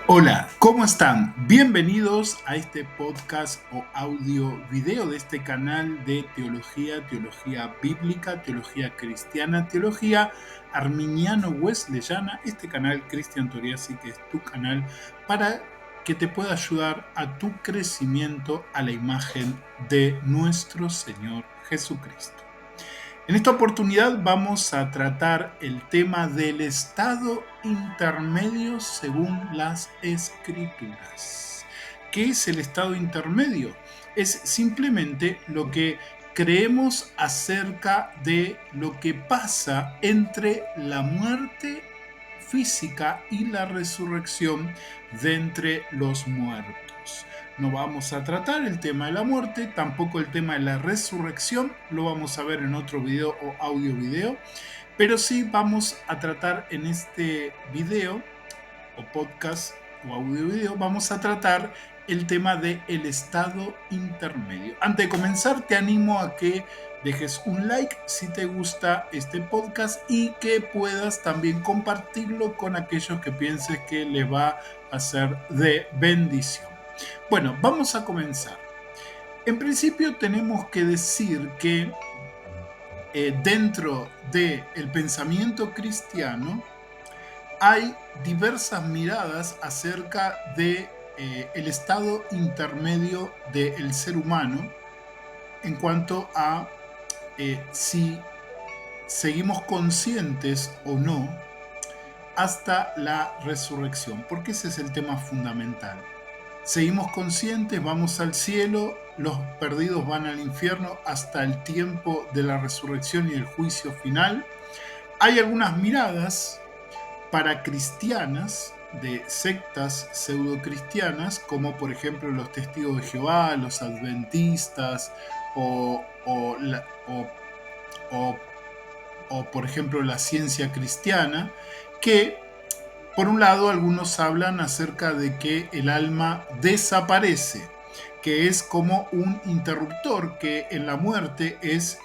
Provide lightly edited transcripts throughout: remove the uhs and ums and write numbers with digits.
Hola, ¿cómo están? Bienvenidos a este podcast o audio video de este canal de teología, teología bíblica, teología cristiana, teología arminiano-wesleyana, este canal Cristian Toriasi, que es tu canal para que te pueda ayudar a tu crecimiento a la imagen de nuestro Señor Jesucristo. En esta oportunidad vamos a tratar el tema del estado intermedio según las Escrituras. ¿Qué es el estado intermedio? Es simplemente lo que creemos acerca de lo que pasa entre la muerte física y la resurrección de entre los muertos. No vamos a tratar el tema de la muerte, tampoco el tema de la resurrección, lo vamos a ver en otro video o audio video, pero sí vamos a tratar en este video o podcast o audio video, vamos a tratar el tema del estado intermedio. Antes de comenzar, te animo a que dejes un like si te gusta este podcast y que puedas también compartirlo con aquellos que pienses que les va a ser de bendición. Bueno, vamos a comenzar. En principio tenemos que decir que dentro del pensamiento cristiano hay diversas miradas acerca de el estado intermedio del ser humano en cuanto a si seguimos conscientes o no hasta la resurrección, porque ese es el tema fundamental. Seguimos conscientes, vamos al cielo, los perdidos van al infierno hasta el tiempo de la resurrección y el juicio final. Hay algunas miradas para cristianas de sectas pseudocristianas, como por ejemplo los testigos de Jehová, los adventistas o por ejemplo la ciencia cristiana, que por un lado algunos hablan acerca de que el alma desaparece, que es como un interruptor que en la muerte es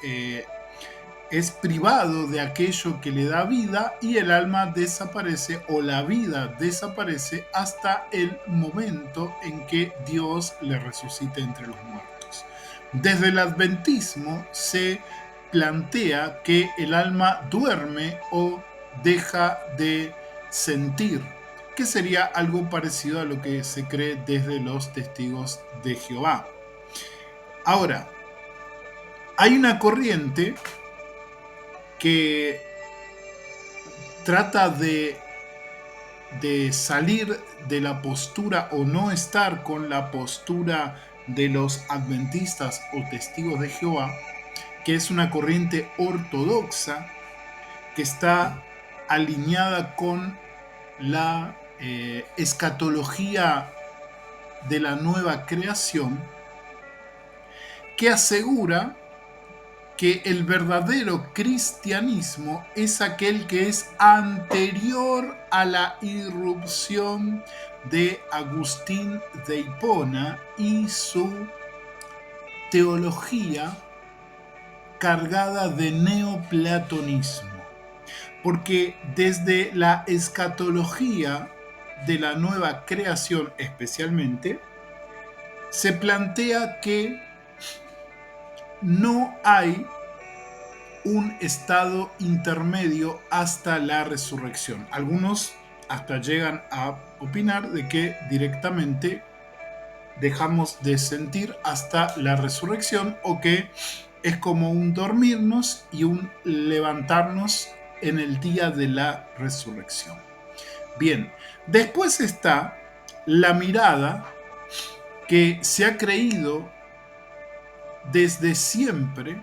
privado de aquello que le da vida y el alma desaparece o la vida desaparece hasta el momento en que Dios le resucite entre los muertos. Desde el adventismo se plantea que el alma duerme o deja de sentir, que sería algo parecido a lo que se cree desde los testigos de Jehová. Ahora, hay una corriente que trata de salir de la postura o no estar con la postura de los adventistas o testigos de Jehová, que es una corriente ortodoxa que está alineada con la escatología de la nueva creación, que asegura que el verdadero cristianismo es aquel que es anterior a la irrupción de Agustín de Hipona y su teología cargada de neoplatonismo. Porque desde la escatología de la nueva creación especialmente, se plantea que no hay un estado intermedio hasta la resurrección. Algunos hasta llegan a opinar de que directamente dejamos de sentir hasta la resurrección o que es como un dormirnos y un levantarnos en el día de la resurrección. Bien, después está la mirada que se ha creído desde siempre,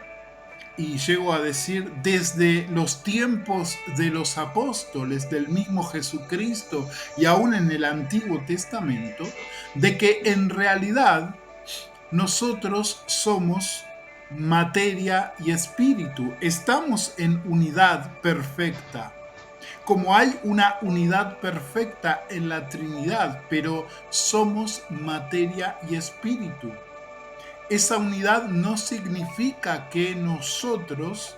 y llego a decir desde los tiempos de los apóstoles, del mismo Jesucristo y aún en el Antiguo Testamento, de que en realidad nosotros somos materia y espíritu, estamos en unidad perfecta. Como hay una unidad perfecta en la Trinidad, pero somos materia y espíritu. Esa unidad no significa que nosotros,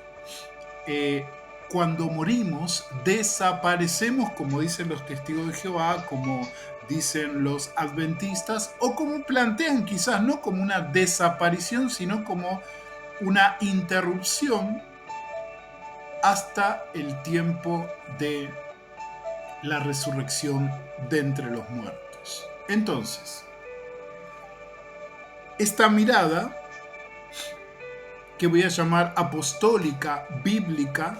cuando morimos, desaparecemos, como dicen los testigos de Jehová, como dicen los adventistas, o como plantean quizás no como una desaparición, sino como una interrupción hasta el tiempo de la resurrección de entre los muertos. Entonces, esta mirada, que voy a llamar apostólica, bíblica,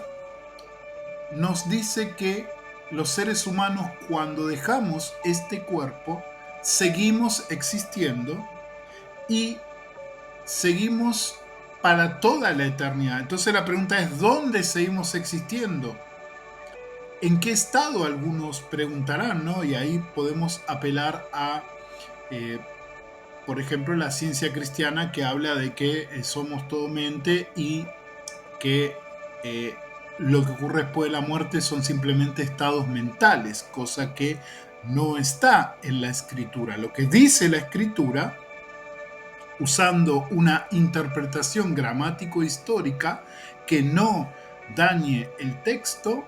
nos dice que los seres humanos, cuando dejamos este cuerpo, seguimos existiendo y seguimos para toda la eternidad. Entonces la pregunta es, ¿dónde seguimos existiendo? ¿En qué estado? Algunos preguntarán, ¿no? Y ahí podemos apelar a, por ejemplo, la ciencia cristiana, que habla de que somos todo mente y que lo que ocurre después de la muerte son simplemente estados mentales, cosa que no está en la escritura. Lo que dice la escritura, usando una interpretación gramático-histórica que no dañe el texto,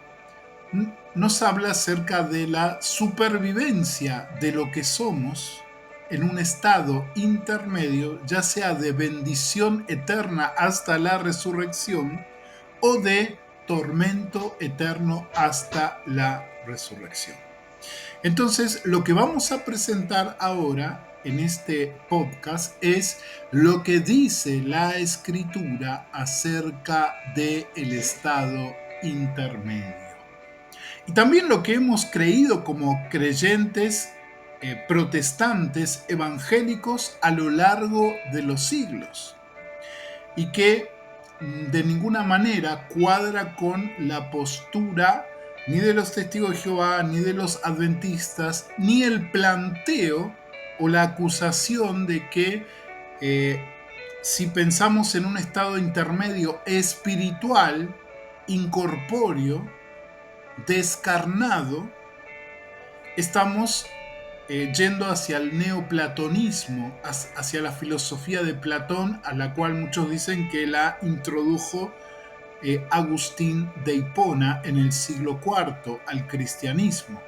nos habla acerca de la supervivencia de lo que somos en un estado intermedio, ya sea de bendición eterna hasta la resurrección o de tormento eterno hasta la resurrección. Entonces, lo que vamos a presentar ahora en este podcast es lo que dice la escritura acerca del estado intermedio. Y también lo que hemos creído como creyentes protestantes evangélicos a lo largo de los siglos. Y que de ninguna manera cuadra con la postura ni de los testigos de Jehová, ni de los adventistas, ni el planteo o la acusación de que si pensamos en un estado intermedio espiritual, incorpóreo, descarnado, estamos yendo hacia el neoplatonismo, hacia la filosofía de Platón, a la cual muchos dicen que la introdujo Agustín de Hipona en el siglo IV al cristianismo.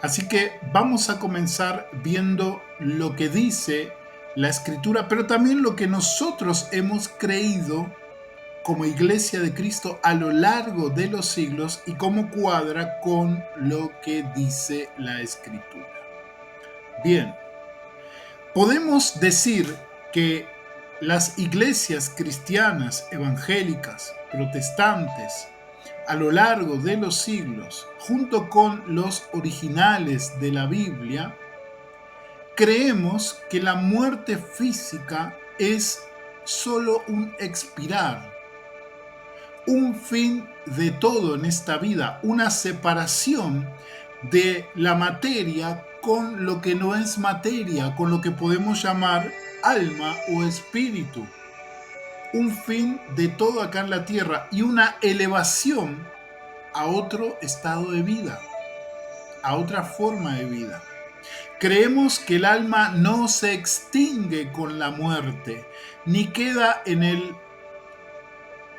Así que vamos a comenzar viendo lo que dice la escritura, pero también lo que nosotros hemos creído como Iglesia de Cristo a lo largo de los siglos y cómo cuadra con lo que dice la escritura. Bien, podemos decir que las iglesias cristianas, evangélicas, protestantes, a lo largo de los siglos, junto con los originales de la Biblia, creemos que la muerte física es solo un expirar, un fin de todo en esta vida, una separación de la materia con lo que no es materia, con lo que podemos llamar alma o espíritu. Un fin de todo acá en la tierra y una elevación a otro estado de vida, a otra forma de vida. Creemos que el alma no se extingue con la muerte, ni queda en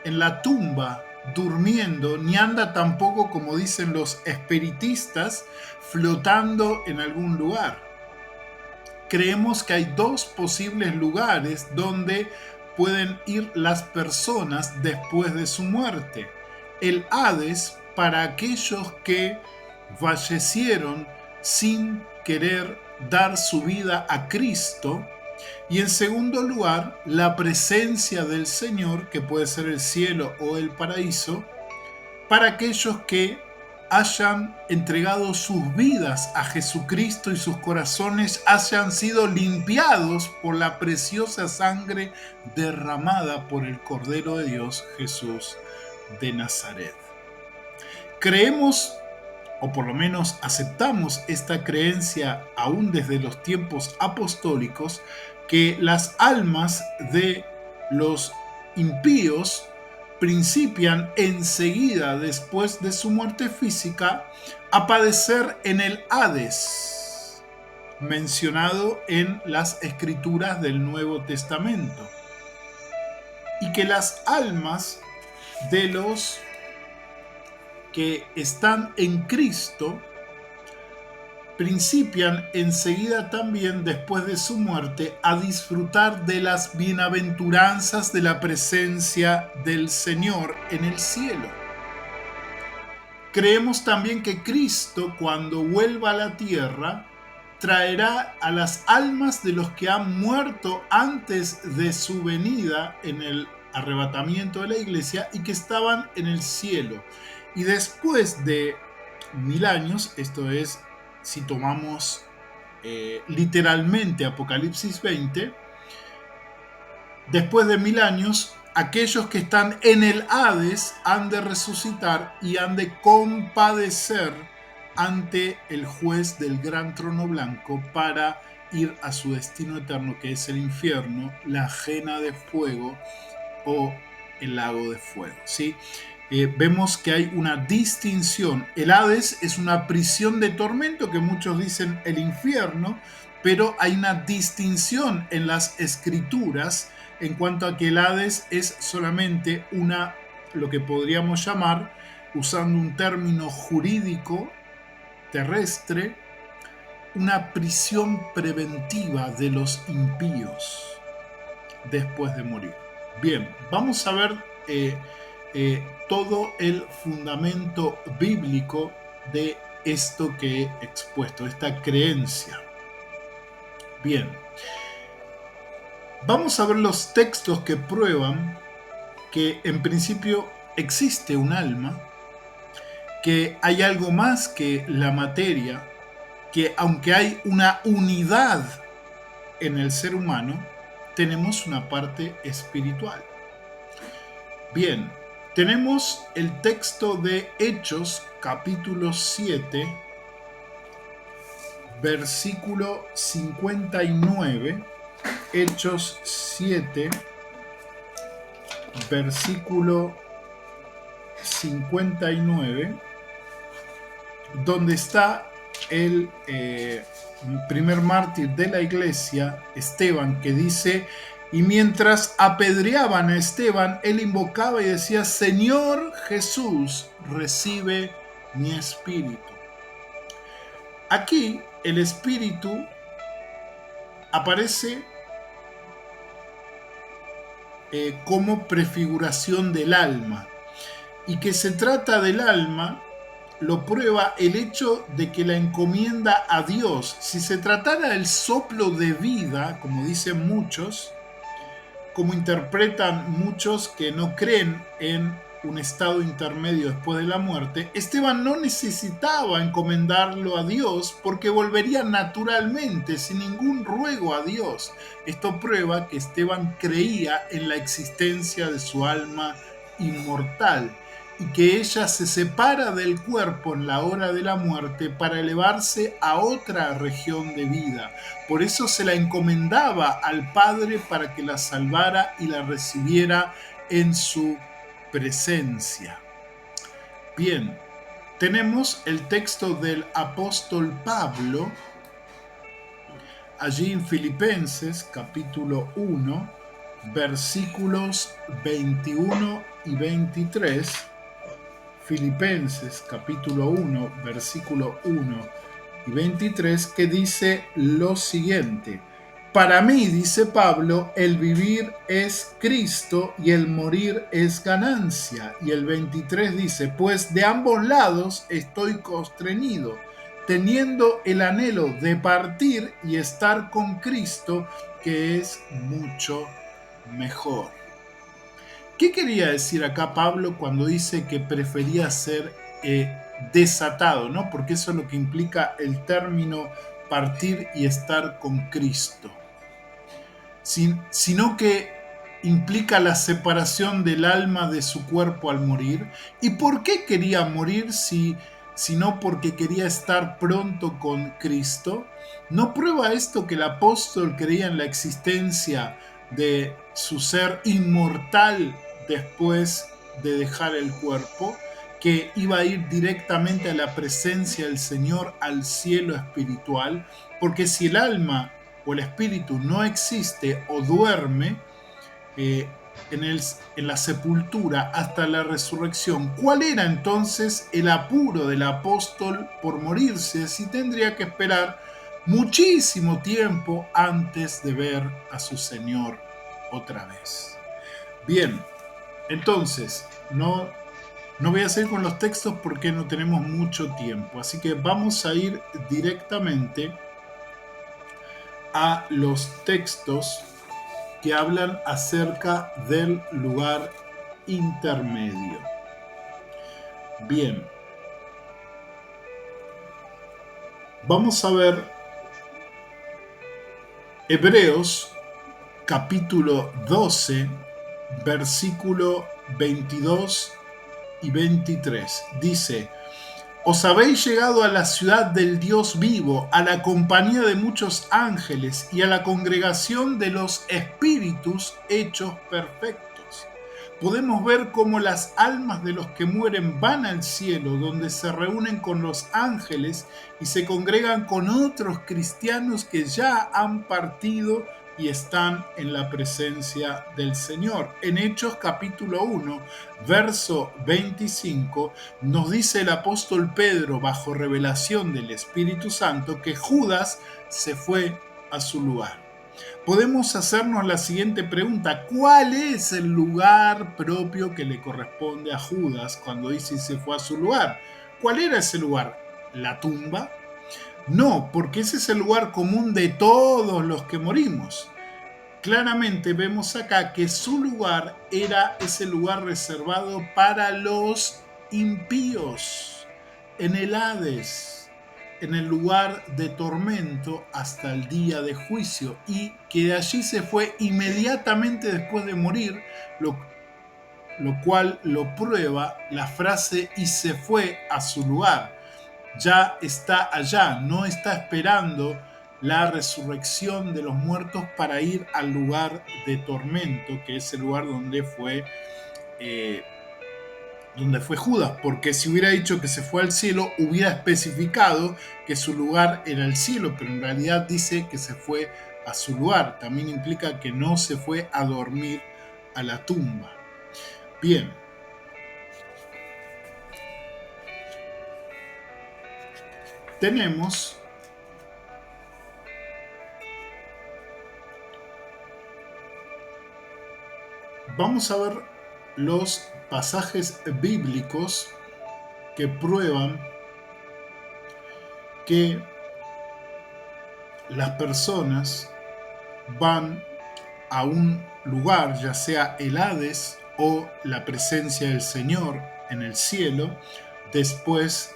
la tumba durmiendo, ni anda tampoco, como dicen los espiritistas, flotando en algún lugar. Creemos que hay dos posibles lugares donde pueden ir las personas después de su muerte. El Hades, para aquellos que fallecieron sin querer dar su vida a Cristo. Y en segundo lugar, la presencia del Señor, que puede ser el cielo o el paraíso, para aquellos que hayan entregado sus vidas a Jesucristo y sus corazones hayan sido limpiados por la preciosa sangre derramada por el Cordero de Dios, Jesús de Nazaret. Creemos, o por lo menos aceptamos esta creencia aún desde los tiempos apostólicos, que las almas de los impíos principian enseguida después de su muerte física a padecer en el Hades, mencionado en las escrituras del Nuevo Testamento, y que las almas de los que están en Cristo principian enseguida también, después de su muerte, a disfrutar de las bienaventuranzas de la presencia del Señor en el cielo. Creemos también que Cristo, cuando vuelva a la tierra, traerá a las almas de los que han muerto antes de su venida en el arrebatamiento de la iglesia y que estaban en el cielo. Y después de 1000 años, esto es, si tomamos literalmente Apocalipsis 20, después de 1000 años, aquellos que están en el Hades han de resucitar y han de compadecer ante el juez del gran trono blanco para ir a su destino eterno, que es el infierno, la ajena de fuego o el lago de fuego, ¿sí? Vemos que hay una distinción. El Hades es una prisión de tormento, que muchos dicen el infierno, pero hay una distinción en las escrituras en cuanto a que el Hades es solamente lo que podríamos llamar, usando un término jurídico terrestre, una prisión preventiva de los impíos después de morir. Bien, vamos a ver todo el fundamento bíblico de esto que he expuesto, esta creencia. Bien, vamos a ver los textos que prueban que en principio existe un alma, que hay algo más que la materia, que aunque hay una unidad en el ser humano, tenemos una parte espiritual. Bien, tenemos el texto de Hechos, capítulo 7, versículo 59. Hechos 7, versículo 59, donde está el primer mártir de la iglesia, Esteban, que dice: y mientras apedreaban a Esteban, él invocaba y decía: Señor Jesús, recibe mi espíritu. Aquí el espíritu aparece como prefiguración del alma, y que se trata del alma lo prueba el hecho de que la encomienda a Dios. Si se tratara del soplo de vida, como dicen muchos, como interpretan muchos que no creen en un estado intermedio después de la muerte, Esteban no necesitaba encomendarlo a Dios porque volvería naturalmente, sin ningún ruego a Dios. Esto prueba que Esteban creía en la existencia de su alma inmortal y que ella se separa del cuerpo en la hora de la muerte para elevarse a otra región de vida. Por eso se la encomendaba al Padre para que la salvara y la recibiera en su presencia. Bien, tenemos el texto del apóstol Pablo, allí en Filipenses, capítulo 1, versículos 21 y 23. Filipenses, capítulo 1, versículo 1 y 23, que dice lo siguiente: para mí, dice Pablo, el vivir es Cristo y el morir es ganancia. Y el 23 dice: pues de ambos lados estoy constreñido, teniendo el anhelo de partir y estar con Cristo, que es mucho mejor. ¿Qué quería decir acá Pablo cuando dice que prefería ser desatado, ¿no? Porque eso es lo que implica el término partir y estar con Cristo. Sino que implica la separación del alma de su cuerpo al morir. ¿Y por qué quería morir sino porque quería estar pronto con Cristo? ¿No prueba esto que el apóstol creía en la existencia de su ser inmortal después de dejar el cuerpo, que iba a ir directamente a la presencia del Señor, al cielo espiritual? Porque si el alma o el espíritu no existe o duerme, en la sepultura hasta la resurrección, ¿cuál era entonces el apuro del apóstol por morirse si tendría que esperar muchísimo tiempo antes de ver a su Señor otra vez? Bien, entonces, no voy a seguir con los textos porque no tenemos mucho tiempo, así que vamos a ir directamente a los textos que hablan acerca del lugar intermedio. Bien, vamos a ver Hebreos capítulo 12, versículo 22 y 23. Dice: os habéis llegado a la ciudad del Dios vivo, a la compañía de muchos ángeles y a la congregación de los espíritus hechos perfectos. Podemos ver cómo las almas de los que mueren van al cielo, donde se reúnen con los ángeles y se congregan con otros cristianos que ya han partido y están en la presencia del Señor. En Hechos capítulo 1, verso 25, nos dice el apóstol Pedro, bajo revelación del Espíritu Santo, que Judas se fue a su lugar. Podemos hacernos la siguiente pregunta: ¿cuál es el lugar propio que le corresponde a Judas cuando dice se fue a su lugar? ¿Cuál era ese lugar? ¿La tumba? No, porque ese es el lugar común de todos los que morimos. Claramente vemos acá que su lugar era ese lugar reservado para los impíos, en el Hades, en el lugar de tormento hasta el día de juicio, y que de allí se fue inmediatamente después de morir, lo cual lo prueba la frase "y se fue a su lugar". Ya está allá, no está esperando la resurrección de los muertos para ir al lugar de tormento, que es el lugar donde fue Judas, porque si hubiera dicho que se fue al cielo, hubiera especificado que su lugar era el cielo, pero en realidad dice que se fue a su lugar. También implica que no se fue a dormir a la tumba. Bien. Vamos a ver los pasajes bíblicos que prueban que las personas van a un lugar, ya sea el Hades o la presencia del Señor en el cielo, después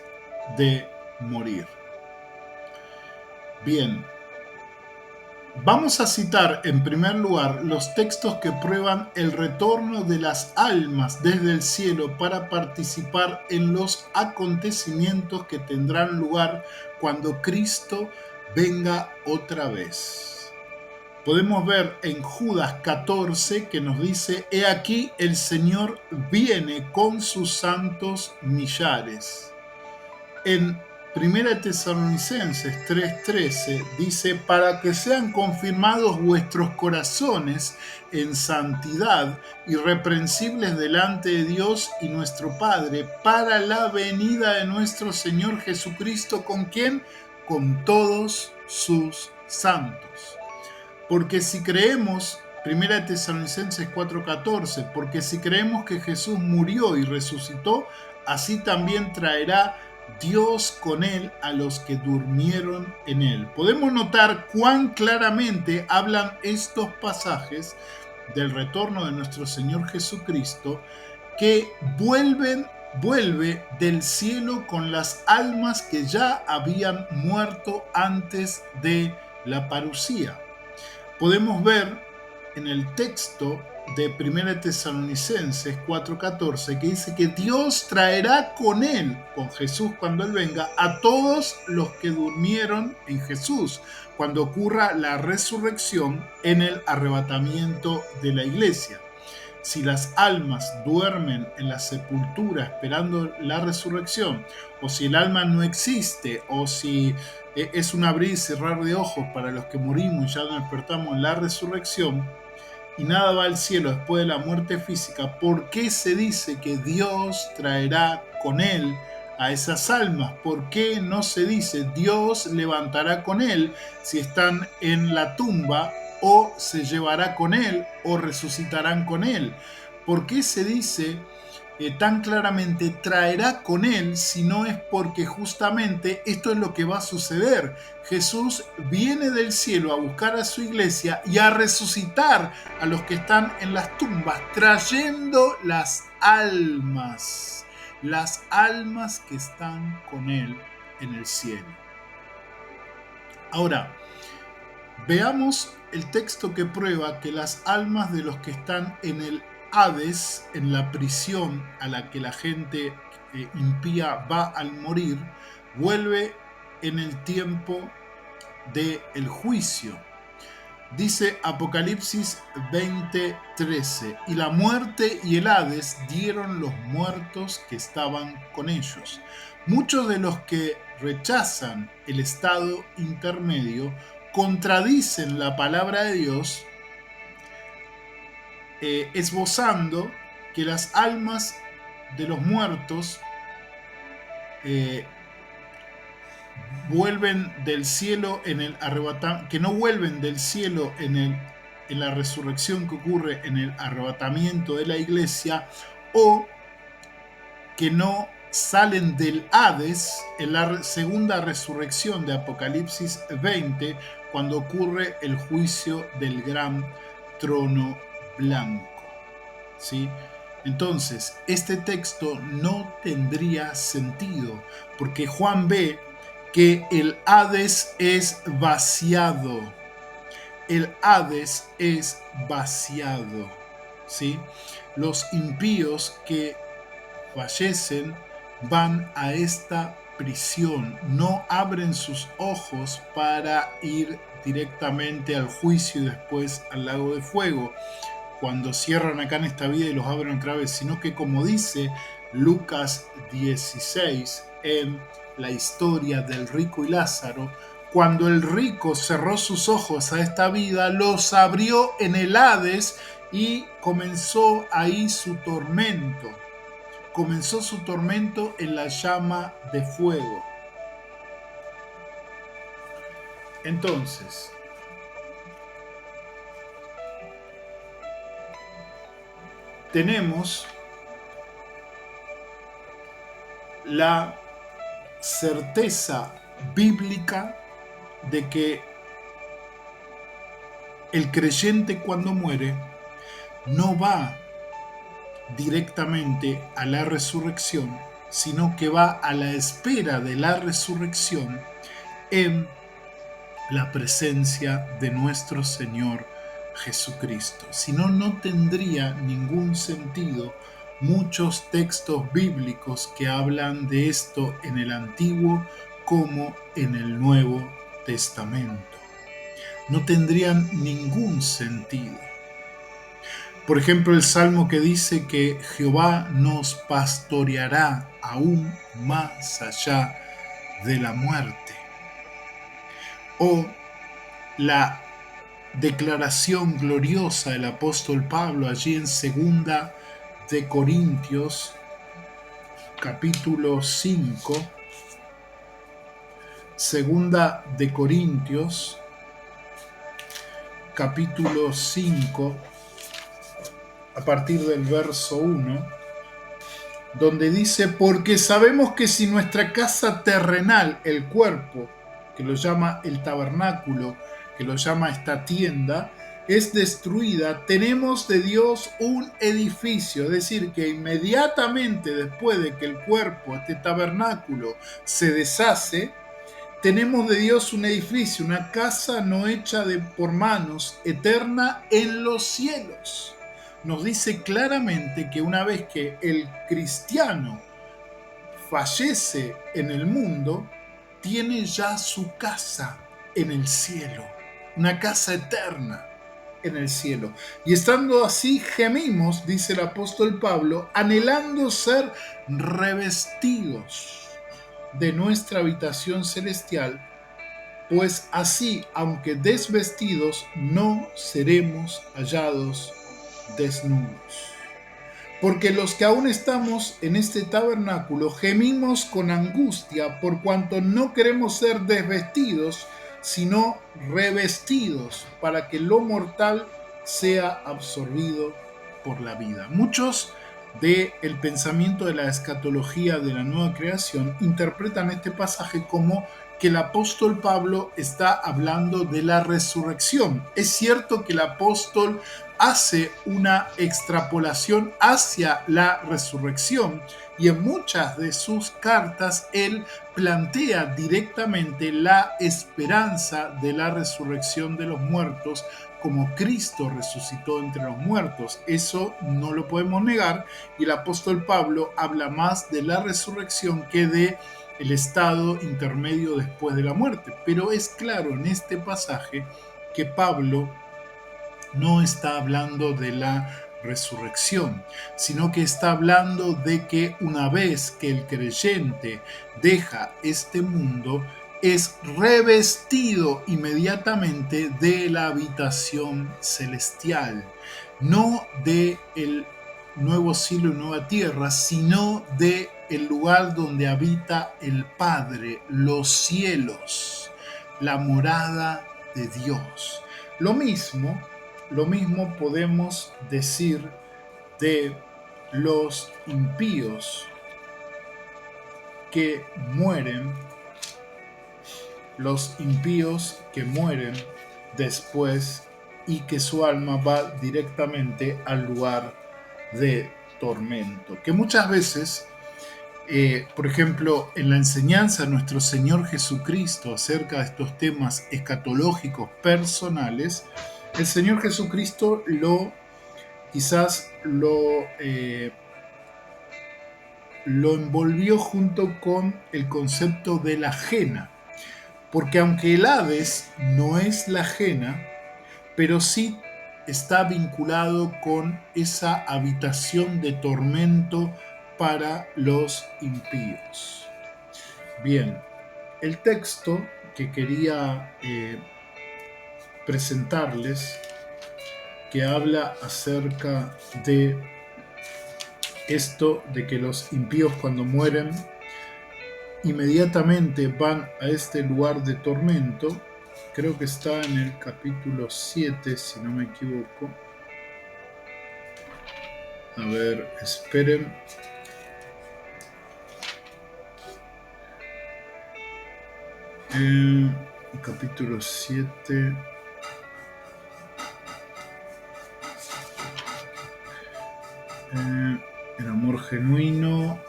de morir. Bien, vamos a citar en primer lugar los textos que prueban el retorno de las almas desde el cielo para participar en los acontecimientos que tendrán lugar cuando Cristo venga otra vez. Podemos ver en Judas 14 que nos dice: he aquí el Señor viene con sus santos millares. En 1 Tesalonicenses 3:13 dice: para que sean confirmados vuestros corazones en santidad, irreprensibles delante de Dios y nuestro Padre, para la venida de nuestro Señor Jesucristo, ¿con quién? Con todos sus santos. Porque si creemos, 1 Tesalonicenses 4:14, porque si creemos que Jesús murió y resucitó, así también traerá Dios con él a los que durmieron en él. Podemos notar cuán claramente hablan estos pasajes del retorno de nuestro Señor Jesucristo, que vuelve del cielo con las almas que ya habían muerto antes de la parusía. Podemos ver en el texto de 1 Tesalonicenses 4:14 que dice que Dios traerá con él, con Jesús cuando él venga, a todos los que durmieron en Jesús, cuando ocurra la resurrección en el arrebatamiento de la iglesia. Si las almas duermen en la sepultura esperando la resurrección, o si el alma no existe, o si es un abrir y cerrar de ojos para los que morimos y ya nos despertamos en la resurrección, y nada va al cielo después de la muerte física, ¿por qué se dice que Dios traerá con él a esas almas? ¿Por qué no se dice Dios levantará con él si están en la tumba, o se llevará con él, o resucitarán con él? ¿Por qué se dice tan claramente traerá con él, si no es porque justamente esto es lo que va a suceder? Jesús viene del cielo a buscar a su iglesia y a resucitar a los que están en las tumbas, trayendo las almas que están con él en el cielo. Ahora, veamos el texto que prueba que las almas de los que están en el Hades, en la prisión a la que la gente impía va al morir, vuelve en el tiempo del juicio. Dice Apocalipsis 20:13, y la muerte y el Hades dieron los muertos que estaban con ellos. Muchos de los que rechazan el estado intermedio contradicen la palabra de Dios, esbozando que las almas de los muertos vuelven del cielo en el arrebatamiento, que no vuelven del cielo en la resurrección que ocurre en el arrebatamiento de la iglesia, o que no salen del Hades en la segunda resurrección de Apocalipsis 20, cuando ocurre el juicio del gran trono blanco. ¿Sí? Entonces, este texto no tendría sentido, porque Juan ve que el Hades es vaciado. El Hades es vaciado, ¿sí? Los impíos que fallecen van a esta prisión, no abren sus ojos para ir directamente al juicio y después al lago de fuego, cuando cierran acá en esta vida y los abren otra vez, sino que, como dice Lucas 16 en la historia del rico y Lázaro, cuando el rico cerró sus ojos a esta vida, los abrió en el Hades y comenzó ahí su tormento. Comenzó su tormento en la llama de fuego. Entonces, tenemos la certeza bíblica de que el creyente, cuando muere, no va directamente a la resurrección, sino que va a la espera de la resurrección en la presencia de nuestro Señor Jesucristo. Si no, no tendría ningún sentido muchos textos bíblicos que hablan de esto en el Antiguo como en el Nuevo Testamento. No tendrían ningún sentido. Por ejemplo, el Salmo que dice que Jehová nos pastoreará aún más allá de la muerte. O la declaración gloriosa del apóstol Pablo allí en 2 de Corintios, capítulo 5. 2 de Corintios, capítulo 5, a partir del verso 1, donde dice: porque sabemos que si nuestra casa terrenal, el cuerpo, que lo llama el tabernáculo, que lo llama esta tienda, es destruida, tenemos de Dios un edificio. Es decir, que inmediatamente después de que el cuerpo, este tabernáculo, se deshace, tenemos de Dios un edificio, una casa no hecha por manos, eterna en los cielos. Nos dice claramente que una vez que el cristiano fallece en el mundo, tiene ya su casa en el cielo, una casa eterna en el cielo. Y estando así gemimos, dice el apóstol Pablo, anhelando ser revestidos de nuestra habitación celestial, pues así, aunque desvestidos, no seremos hallados desnudos. Porque los que aún estamos en este tabernáculo gemimos con angustia por cuanto no queremos ser desvestidos, sino revestidos para que lo mortal sea absorbido por la vida. Muchos del pensamiento de la escatología de la nueva creación interpretan este pasaje como que el apóstol Pablo está hablando de la resurrección. Es cierto que el apóstol hace una extrapolación hacia la resurrección y en muchas de sus cartas él plantea directamente la esperanza de la resurrección de los muertos, como Cristo resucitó entre los muertos. Eso no lo podemos negar, y el apóstol Pablo habla más de la resurrección que de el estado intermedio después de la muerte. Pero es claro en este pasaje que Pablo no está hablando de la resurrección, sino que está hablando de que una vez que el creyente deja este mundo, es revestido inmediatamente de la habitación celestial, no de el nuevo cielo y nueva tierra, sino de el lugar donde habita el Padre, los cielos, la morada de Dios. Lo mismo podemos decir de los impíos que mueren, después y que su alma va directamente al lugar de tormento. Que muchas veces, por ejemplo, en la enseñanza de nuestro Señor Jesucristo acerca de estos temas escatológicos personales, el Señor Jesucristo quizás lo envolvió junto con el concepto de la ajena, porque aunque el Hades no es la ajena, pero sí está vinculado con esa habitación de tormento para los impíos. Bien, el texto que quería presentarles, que habla acerca de esto de que los impíos cuando mueren inmediatamente van a este lugar de tormento, creo que está en el capítulo 7, si no me equivoco. A ver, esperen. El capítulo 7. El amor genuino.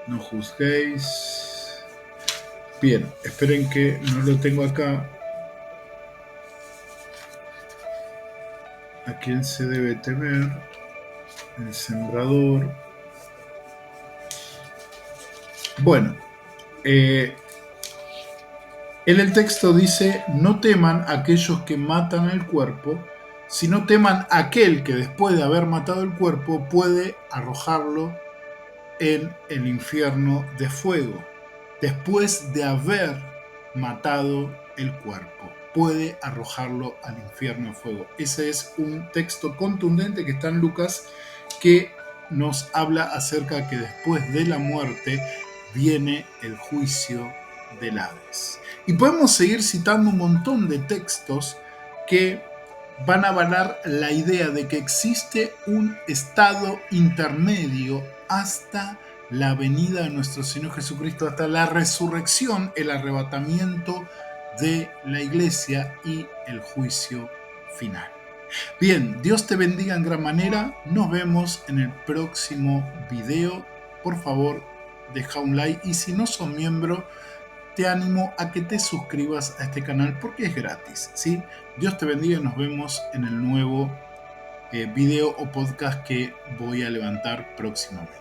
No juzguéis. Bien, esperen que no lo tengo acá. ¿A quién se debe temer? El sembrador. Bueno, en el texto dice: no teman a aquellos que matan el cuerpo, sino teman a aquel que después de haber matado el cuerpo puede arrojarlo en el infierno de fuego. Después de haber matado el cuerpo, puede arrojarlo al infierno de fuego. Ese es un texto contundente que está en Lucas, que nos habla acerca de que después de la muerte viene el juicio del Hades. Y podemos seguir citando un montón de textos que van a avalar la idea de que existe un estado intermedio hasta la venida de nuestro Señor Jesucristo, hasta la resurrección, el arrebatamiento de la iglesia y el juicio final. Bien, Dios te bendiga en gran manera. Nos vemos en el próximo video. Por favor, deja un like, y si no sos miembro, te animo a que te suscribas a este canal porque es gratis, ¿sí? Dios te bendiga y nos vemos en el nuevo video o podcast que voy a levantar próximamente.